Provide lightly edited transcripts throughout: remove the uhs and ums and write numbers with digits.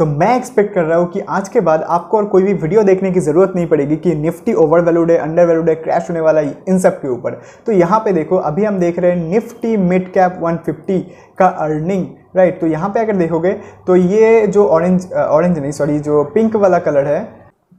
तो मैं एक्सपेक्ट कर रहा हूँ कि आज के बाद आपको और कोई भी वीडियो देखने की ज़रूरत नहीं पड़ेगी कि निफ्टी ओवर वैल्यूड है, अंडर वैल्यूड है, क्रैश होने वाला है, इन सब के ऊपर। तो यहाँ पे देखो अभी हम देख रहे हैं निफ्टी मिड कैप 150 का अर्निंग, राइट। तो यहाँ पे अगर देखोगे तो ये जो ऑरेंज नहीं सॉरी जो पिंक वाला कलर है,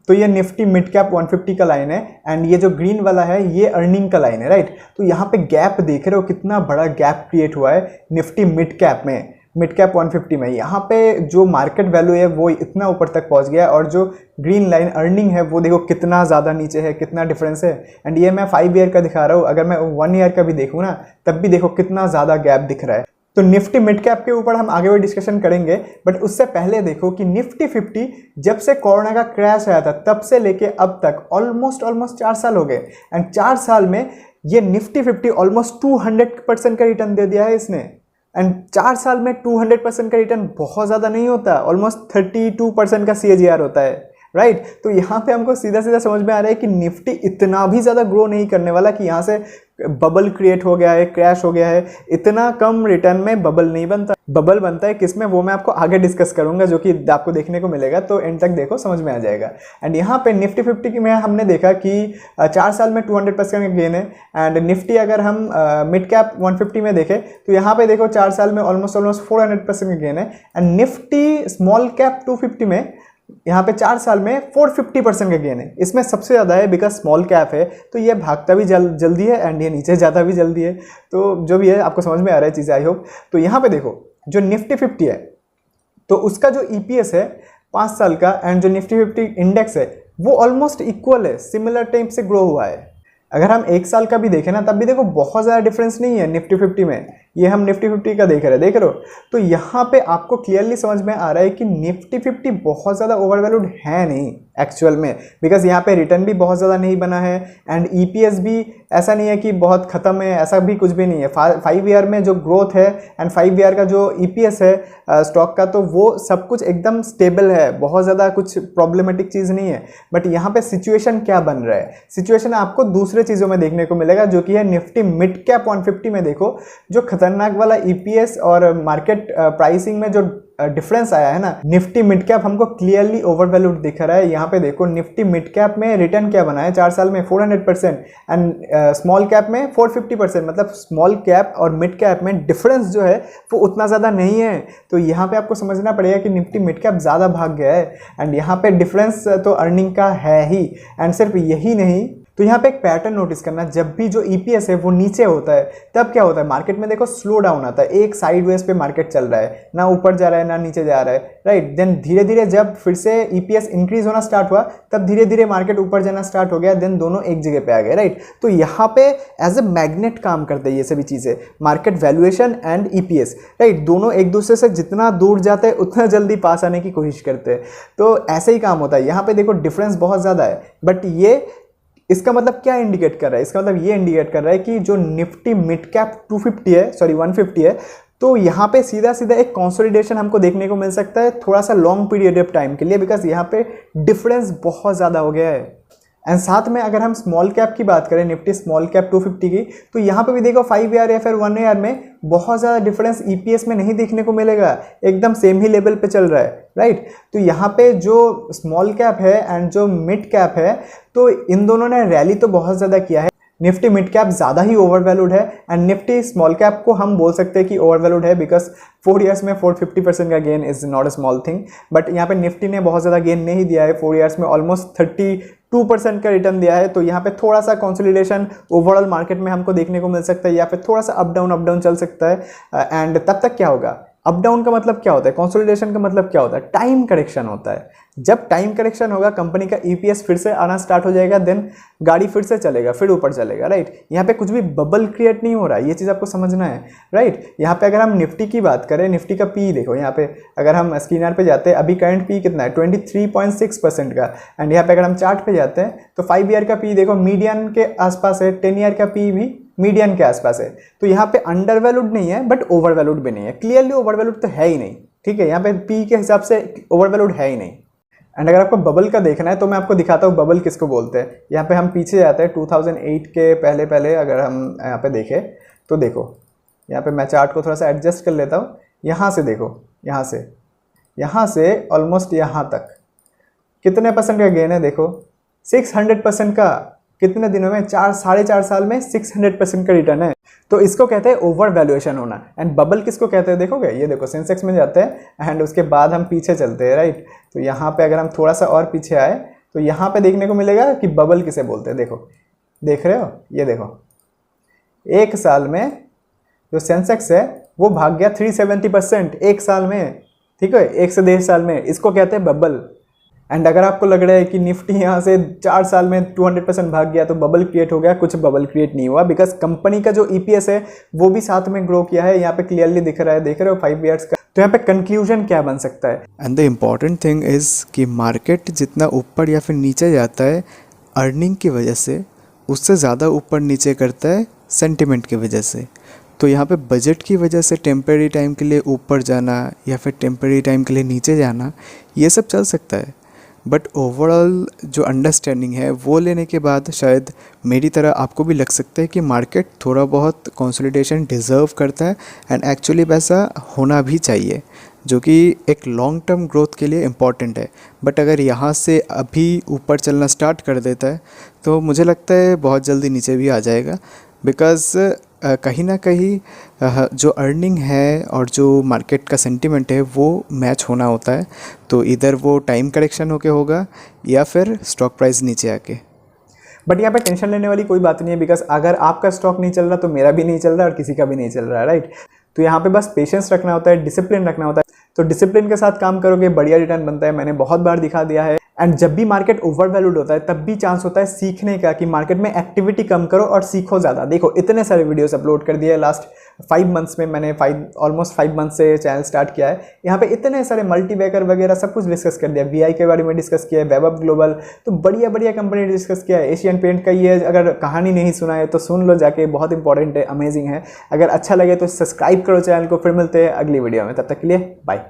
तो ये निफ्टी मिड कैप 150 का लाइन है एंड ये जो ग्रीन वाला है ये अर्निंग का लाइन है, राइट। तो यहाँ पे गैप देख रहे हो, कितना बड़ा गैप क्रिएट हुआ है निफ्टी मिड कैप में, मिड कैप 150 में। यहाँ पे जो मार्केट वैल्यू है वो इतना ऊपर तक पहुँच गया और जो ग्रीन लाइन अर्निंग है वो देखो कितना ज़्यादा नीचे है, कितना डिफरेंस है। एंड ये मैं 5 ईयर का दिखा रहा हूँ, अगर मैं 1 ईयर का भी देखूँ ना तब भी देखो कितना ज़्यादा गैप दिख रहा है। तो निफ्टी मिड कैप के ऊपर हम आगे भी डिस्कशन करेंगे, बट उससे पहले देखो कि निफ्टी 50 जब से कोरोना का क्रैश आया था तब से लेके अब तक ऑलमोस्ट 4 साल हो गए एंड 4 साल में ये निफ्टी 50 ऑलमोस्ट 200% का रिटर्न दे दिया है इसने। एंड 4 साल में 200% का रिटर्न बहुत ज़्यादा नहीं होता, ऑलमोस्ट 32% का CAGR होता है, राइट। तो यहाँ पे हमको सीधा सीधा समझ में आ रहा है कि निफ्टी इतना भी ज़्यादा ग्रो नहीं करने वाला कि यहाँ से बबल क्रिएट हो गया है, क्रैश हो गया है। इतना कम रिटर्न में बबल नहीं बनता। बबल बनता है किसमें, वो मैं आपको आगे डिस्कस करूंगा, जो कि आपको देखने को मिलेगा, तो एंड तक देखो समझ में आ जाएगा। एंड यहाँ पे निफ्टी 50 में हमने देखा कि 4 साल में 200% का गेन है। एंड निफ्टी अगर हम मिड कैप 150 में देखें तो यहाँ पे देखो 4 साल में ऑलमोस्ट 400% का गेन है। एंड निफ्टी स्मॉल कैप 250 में यहाँ पे 4 साल में 450% का गेन है। इसमें सबसे ज़्यादा है बिकॉज स्मॉल कैप है, तो ये भागता भी जल्दी है एंड ये नीचे जाता भी जल्दी है। तो जो भी है आपको समझ में आ रहा है चीज़ें, आई होप। तो यहाँ पे देखो जो निफ्टी 50 है तो उसका जो EPS है 5 साल का एंड जो निफ्टी 50 इंडेक्स है वो ऑलमोस्ट इक्वल है, सिमिलर टाइम से ग्रो हुआ है। अगर हम 1 साल का भी देखें ना तब भी देखो बहुत ज़्यादा डिफरेंस नहीं है निफ्टी 50 में। ये हम निफ्टी 50 का देख रहे हो। तो यहाँ पे आपको क्लियरली समझ में आ रहा है कि निफ्टी 50 बहुत ज़्यादा ओवरवैल्यूड है नहीं एक्चुअल में, बिकॉज यहाँ पे रिटर्न भी बहुत ज़्यादा नहीं बना है एंड EPS भी ऐसा नहीं है कि बहुत ख़त्म है, ऐसा भी कुछ भी नहीं है। 5 ईयर में जो ग्रोथ है एंड 5 ईयर का जो EPS है स्टॉक का, तो वो सब कुछ एकदम स्टेबल है, बहुत ज़्यादा कुछ प्रॉब्लमेटिक चीज़ नहीं है। बट यहाँ पे सिचुएशन क्या बन रहा है, सिचुएशन आपको दूसरे चीज़ों में देखने को मिलेगा, जो कि है निफ्टी मिड कैप 150 में। देखो जो खतरनाक वाला EPS और मार्केट प्राइसिंग में जो डिफरेंस आया है ना, निफ्टी मिड कैप हमको क्लियरली ओवरवैल्यूड दिख रहा है। यहाँ पे देखो निफ्टी मिड कैप में रिटर्न क्या बना है 4 साल में 400% एंड स्मॉल कैप में 450%। मतलब स्मॉल कैप और मिड कैप में डिफरेंस जो है वो उतना ज़्यादा नहीं है। तो यहाँ पे आपको समझना पड़ेगा कि निफ्टी मिड कैप ज़्यादा भाग गया है एंड यहाँ पे डिफरेंस तो अर्निंग का है ही। एंड सिर्फ यही नहीं, तो यहाँ पे एक पैटर्न नोटिस करना, जब भी जो EPS है वो नीचे होता है तब क्या होता है मार्केट में, देखो स्लो डाउन आता है। एक साइडवेज पे मार्केट चल रहा है, ना ऊपर जा रहा है ना नीचे जा रहा है, राइट। देन धीरे धीरे जब फिर से EPS इंक्रीज होना स्टार्ट हुआ तब धीरे धीरे मार्केट ऊपर जाना स्टार्ट हो गया, देन दोनों एक जगह पे आ गए, राइट। तो यहाँ पे एज ए मैग्नेट काम करते हैं ये सभी चीज़ें, market valuation and EPS, right. दोनों एक दूसरे से जितना दूर जाते हैं उतना जल्दी पास आने की कोशिश करते हैं। तो ऐसे ही काम होता है। यहाँ पे देखो डिफरेंस बहुत ज़्यादा है, बट ये इसका मतलब क्या इंडिकेट कर रहा है, इसका मतलब ये इंडिकेट कर रहा है कि जो निफ्टी मिड कैप 250 है, सॉरी 150 है, तो यहाँ पे सीधा सीधा एक कंसोलिडेशन हमको देखने को मिल सकता है थोड़ा सा लॉन्ग पीरियड ऑफ टाइम के लिए, बिकॉज यहाँ पे डिफरेंस बहुत ज़्यादा हो गया है। एंड साथ में अगर हम स्मॉल कैप की बात करें, निफ्टी स्मॉल कैप 250 की, तो यहाँ पे भी देखो 5 ईयर या फिर 1 ईयर में बहुत ज़्यादा डिफरेंस EPS में नहीं देखने को मिलेगा, एकदम सेम ही लेवल पे चल रहा है, राइट। तो यहाँ पे जो स्मॉल कैप है एंड जो मिड कैप है, तो इन दोनों ने रैली तो बहुत ज़्यादा किया है। निफ्टी मिड कैप ज़्यादा ही ओवरवैल्यूड है एंड निफ्टी स्मॉल कैप को हम बोल सकते हैं कि ओवरवैल्यूड है, बिकॉज 4 ईयर्स में 450% का gain is not a small thing. But यहाँ पे निफ्टी ने बहुत ज़्यादा गेन नहीं दिया है, 4 ईयर्स में ऑलमोस्ट 32% का रिटर्न दिया है। तो यहाँ पे थोड़ा सा कंसोलिडेशन ओवरऑल मार्केट में हमको देखने को मिल सकता है, या फिर थोड़ा सा अप डाउन चल सकता है। एंड तब तक क्या होगा, अप डाउन का मतलब क्या होता है, कंसोलिडेशन का मतलब क्या होता है, टाइम करेक्शन होता है। जब टाइम करेक्शन होगा कंपनी का EPS फिर से आना स्टार्ट हो जाएगा, देन गाड़ी फिर से चलेगा, फिर ऊपर चलेगा, राइट। यहाँ पे कुछ भी बबल क्रिएट नहीं हो रहा है, ये चीज़ आपको समझना है, राइट। यहाँ पे अगर हम निफ्टी की बात करें, निफ्टी का PE देखो, यहाँ पे अगर हम स्क्रीनर पे जाते हैं, अभी करंट PE कितना है 23.6% का। एंड यहाँ पे अगर हम चार्ट पे जाते हैं तो 5 ईयर का PE देखो मीडियन के आसपास है, 10 ईयर का PE भी मीडियन के आसपास है। तो यहाँ पे अंडर वैल्यूड नहीं है बट ओवरवैल्यूड भी नहीं है, क्लियरली ओवरवैल्यूड तो है ही नहीं, ठीक है। यहाँ पे PE के हिसाब से ओवरवैल्यूड है ही नहीं। एंड अगर आपको बबल का देखना है तो मैं आपको दिखाता हूँ बबल किसको बोलते हैं। यहाँ पे हम पीछे जाते हैं 2008 के पहले अगर हम यहाँ पे देखें तो देखो, यहाँ पे मैं चार्ट को थोड़ा सा एडजस्ट कर लेता हूँ। यहाँ से देखो, यहाँ से यहाँ से ऑलमोस्ट यहाँ तक कितने परसेंट का गेन है देखो, 600% का। कितने दिनों में, 4-4.5 साल में 600% का रिटर्न है। तो इसको कहते हैं ओवर वैल्यूएशन होना। एंड बबल किसको कहते हैं देखोगे, ये देखो सेंसेक्स में जाते हैं एंड उसके बाद हम पीछे चलते हैं, राइट। तो यहाँ पे अगर हम थोड़ा सा और पीछे आए तो यहाँ पे देखने को मिलेगा कि बबल किसे बोलते हैं। देखो, देख रहे हो, ये देखो 1 साल में जो सेंसेक्स है वो भाग गया 370% 1 साल में, ठीक है, 1 से 1.5 साल में। इसको कहते हैं बबल। एंड अगर आपको लग रहा है कि निफ्टी यहाँ से 4 साल में 200% भाग गया तो बबल क्रिएट हो गया, कुछ बबल क्रिएट नहीं हुआ, बिकॉज कंपनी का जो ईपीएस है वो भी साथ में ग्रो किया है। यहाँ पे क्लियरली दिख रहा है, देख रहे हो 5 ईयर्स का। तो यहाँ पे कंक्लूजन क्या बन सकता है? And the important thing is कि मार्केट जितना ऊपर या फिर नीचे जाता है अर्निंग की वजह से, उससे ज़्यादा ऊपर नीचे करता है सेंटिमेंट की वजह से। तो यहाँ पे बजट की वजह से टेम्परेरी टाइम के लिए ऊपर जाना या फिर टेम्परेरी टाइम के लिए नीचे जाना, ये सब चल सकता है। बट ओवरऑल जो अंडरस्टैंडिंग है वो लेने के बाद शायद मेरी तरह आपको भी लग सकता है कि मार्केट थोड़ा बहुत कंसोलिडेशन डिज़र्व करता है एंड एक्चुअली वैसा होना भी चाहिए, जो कि एक लॉन्ग टर्म ग्रोथ के लिए इम्पॉर्टेंट है। बट अगर यहाँ से अभी ऊपर चलना स्टार्ट कर देता है तो मुझे लगता है बहुत जल्दी नीचे भी आ जाएगा, बिकॉज़ कहीं ना कहीं जो अर्निंग है और जो मार्केट का सेंटिमेंट है वो मैच होना होता है। तो इधर वो टाइम करेक्शन होके होगा या फिर स्टॉक प्राइस नीचे आके। बट यहाँ पे टेंशन लेने वाली कोई बात नहीं है, बिकॉज अगर आपका स्टॉक नहीं चल रहा तो मेरा भी नहीं चल रहा और किसी का भी नहीं चल रहा है, राइट। तो यहाँ पे बस पेशेंस रखना होता है, डिसिप्लिन रखना होता है। तो डिसिप्लिन के साथ काम करोगे बढ़िया रिटर्न बनता है, मैंने बहुत बार दिखा दिया है। एंड जब भी मार्केट ओवर वैल्यूड होता है तब भी चांस होता है सीखने का, कि मार्केट में एक्टिविटी कम करो और सीखो ज़्यादा। देखो इतने सारे वीडियोस अपलोड कर दिए लास्ट 5 मंथ्स में, मैंने ऑलमोस्ट 5 मंथ से चैनल स्टार्ट किया है। यहाँ पे इतने सारे मल्टीबैकर वगैरह सब कुछ डिस्कस कर दिया, वीआई के बारे में डिस्कस किया है, वेबअप ग्लोबल, तो बढ़िया बढ़िया कंपनी डिस्कस किया है। एशियन पेंट का ये अगर कहानी नहीं सुना है तो सुन लो जाके, बहुत इंपॉर्टेंट है, अमेजिंग है। अगर अच्छा लगे तो सब्सक्राइब करो चैनल को। फिर मिलते हैं अगली वीडियो में, तब तक के लिए बाय।